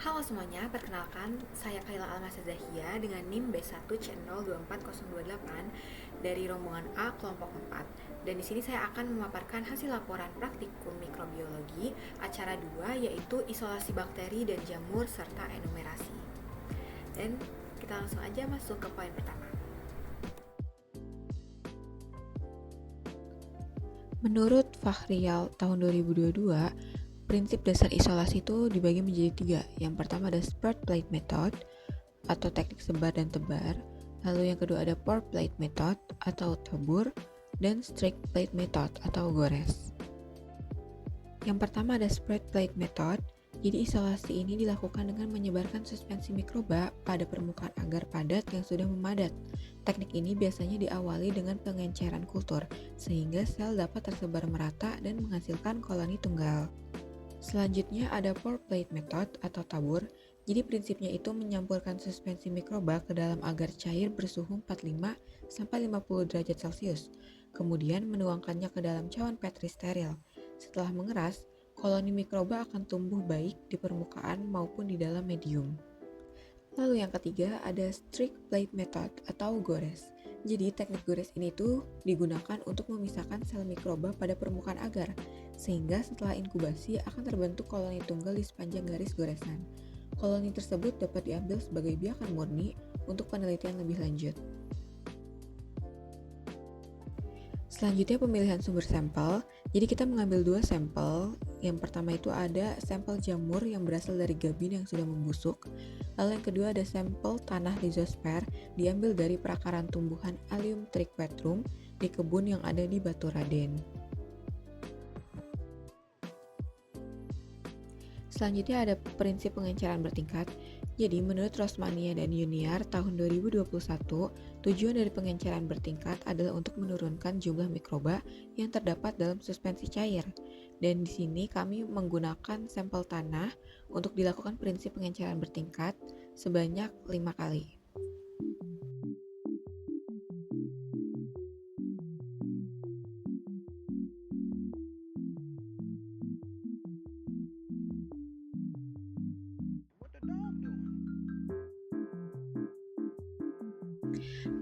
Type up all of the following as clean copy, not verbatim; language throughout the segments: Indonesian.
Halo semuanya, perkenalkan saya Kaila Almasazahia dengan NIM B1C024028 dari rombongan A kelompok 4. Dan di sini saya akan memaparkan hasil laporan praktikum mikrobiologi acara 2 yaitu isolasi bakteri dan jamur serta enumerasi. Dan kita langsung aja masuk ke poin pertama. Menurut Fahrial tahun 2022, prinsip dasar isolasi itu dibagi menjadi 3. Yang pertama ada spread plate method atau teknik sebar dan tebar. Lalu yang kedua ada pour plate method atau tabur, dan strict plate method atau gores. Yang pertama ada spread plate method. Jadi isolasi ini dilakukan dengan menyebarkan suspensi mikroba pada permukaan agar padat yang sudah memadat. Teknik ini biasanya diawali dengan pengenceran kultur, sehingga sel dapat tersebar merata dan menghasilkan koloni tunggal. Selanjutnya ada pour plate method atau tabur. Jadi prinsipnya itu menyampurkan suspensi mikroba ke dalam agar cair bersuhu 45-50 derajat Celcius. Kemudian menuangkannya ke dalam cawan Petri steril. Setelah mengeras, koloni mikroba akan tumbuh baik di permukaan maupun di dalam medium. Lalu yang ketiga ada strict plate method atau gores. Jadi teknik gores ini tuh digunakan untuk memisahkan sel mikroba pada permukaan agar, sehingga setelah inkubasi akan terbentuk koloni tunggal di sepanjang garis goresan. Koloni tersebut dapat diambil sebagai biakan murni untuk penelitian lebih lanjut. Selanjutnya pemilihan sumber sampel. Jadi kita mengambil 2 sampel. Yang pertama itu ada sampel jamur yang berasal dari gabin yang sudah membusuk. Lalu yang kedua ada sampel tanah rhizosfer diambil dari perakaran tumbuhan Allium triquetrum di kebun yang ada di Batu Raden. Selanjutnya ada prinsip pengenceran bertingkat. Jadi menurut Rosmania dan Yuniar tahun 2021, tujuan dari pengenceran bertingkat adalah untuk menurunkan jumlah mikroba yang terdapat dalam suspensi cair. Dan di sini kami menggunakan sampel tanah untuk dilakukan prinsip pengenceran bertingkat sebanyak 5 kali.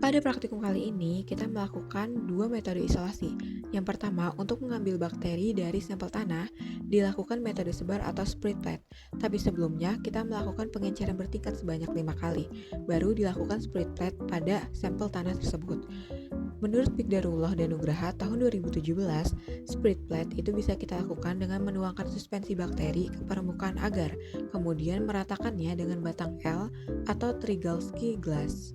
Pada praktikum kali ini, kita melakukan 2 metode isolasi. Yang pertama, untuk mengambil bakteri dari sampel tanah, dilakukan metode sebar atau spread plate. Tapi sebelumnya, kita melakukan pengenceran bertingkat sebanyak 5 kali, baru dilakukan spread plate pada sampel tanah tersebut. Menurut Pikdarullah dan Nugraha tahun 2017, spread plate itu bisa kita lakukan dengan menuangkan suspensi bakteri ke permukaan agar, kemudian meratakannya dengan batang L atau Trigalski glass.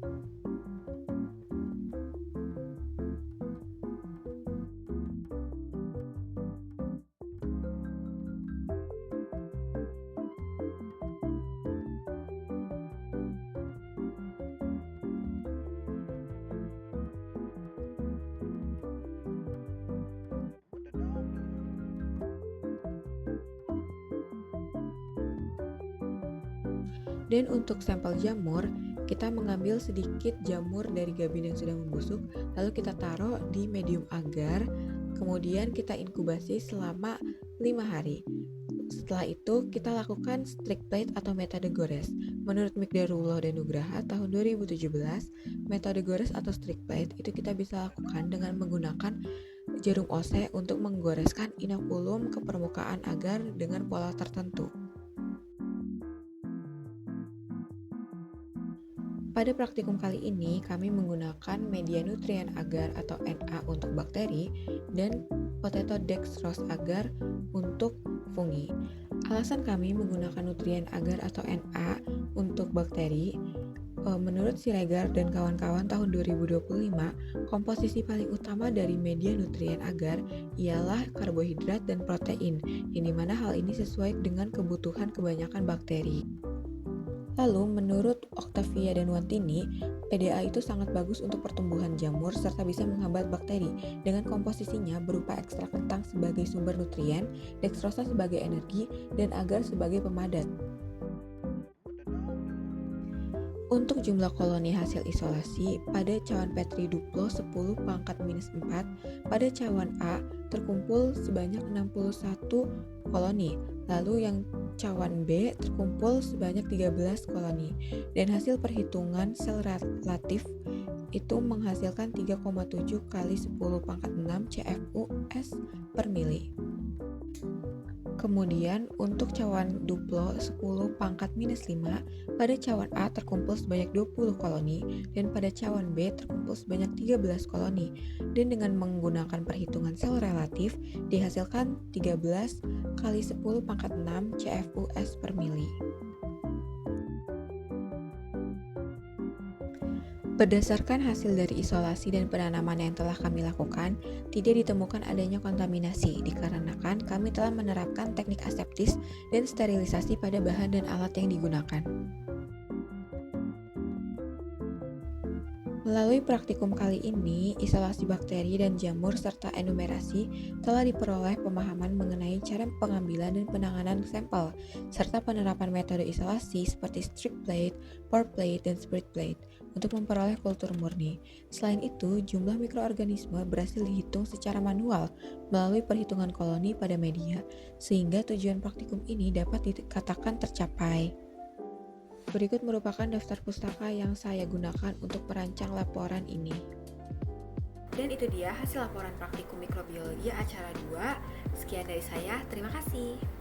Dan untuk sampel jamur, kita mengambil sedikit jamur dari gabin yang sudah membusuk, lalu kita taruh di medium agar, kemudian kita inkubasi selama 5 hari. Setelah itu, kita lakukan strict plate atau metode gores. Menurut Mikdarullah dan Nugraha tahun 2017, metode gores atau strict plate itu kita bisa lakukan dengan menggunakan jarum OC untuk menggoreskan inokulum ke permukaan agar dengan pola tertentu. Pada praktikum kali ini, kami menggunakan media nutrien agar atau NA untuk bakteri dan potato dextrose agar untuk fungi. Alasan kami menggunakan nutrien agar atau NA untuk bakteri, menurut Siregar dan kawan-kawan tahun 2025, komposisi paling utama dari media nutrien agar ialah karbohidrat dan protein, yang dimana hal ini sesuai dengan kebutuhan kebanyakan bakteri. Lalu, menurut Octavia dan Wantini, PDA itu sangat bagus untuk pertumbuhan jamur serta bisa menghambat bakteri dengan komposisinya berupa ekstrak kentang sebagai sumber nutrien, dextrosa sebagai energi, dan agar sebagai pemadat. Untuk jumlah koloni hasil isolasi, pada cawan Petri Duplo 10⁻⁻⁴, pada cawan A terkumpul sebanyak 61 koloni, Lalu yang cawan B terkumpul sebanyak 13 koloni. Dan hasil perhitungan sel relatif itu menghasilkan 3,7 kali 10 pangkat 6 CFUS per mili. Kemudian untuk cawan duplo 10 pangkat minus 5, pada cawan A terkumpul sebanyak 20 koloni dan pada cawan B terkumpul sebanyak 13 koloni. Dan dengan menggunakan perhitungan sel relatif dihasilkan 13 kali 10 pangkat 6 CFUS per mili. Berdasarkan hasil dari isolasi dan penanaman yang telah kami lakukan, tidak ditemukan adanya kontaminasi dikarenakan kami telah menerapkan teknik aseptis dan sterilisasi pada bahan dan alat yang digunakan. Melalui praktikum kali ini, isolasi bakteri dan jamur serta enumerasi telah diperoleh pemahaman mengenai cara pengambilan dan penanganan sampel, serta penerapan metode isolasi seperti strict plate, pour plate, dan spirit plate untuk memperoleh kultur murni. Selain itu, jumlah mikroorganisme berhasil dihitung secara manual melalui perhitungan koloni pada media, sehingga tujuan praktikum ini dapat dikatakan tercapai. Berikut merupakan daftar pustaka yang saya gunakan untuk merancang laporan ini. Dan itu dia hasil laporan praktikum mikrobiologi acara 2. Sekian dari saya, terima kasih.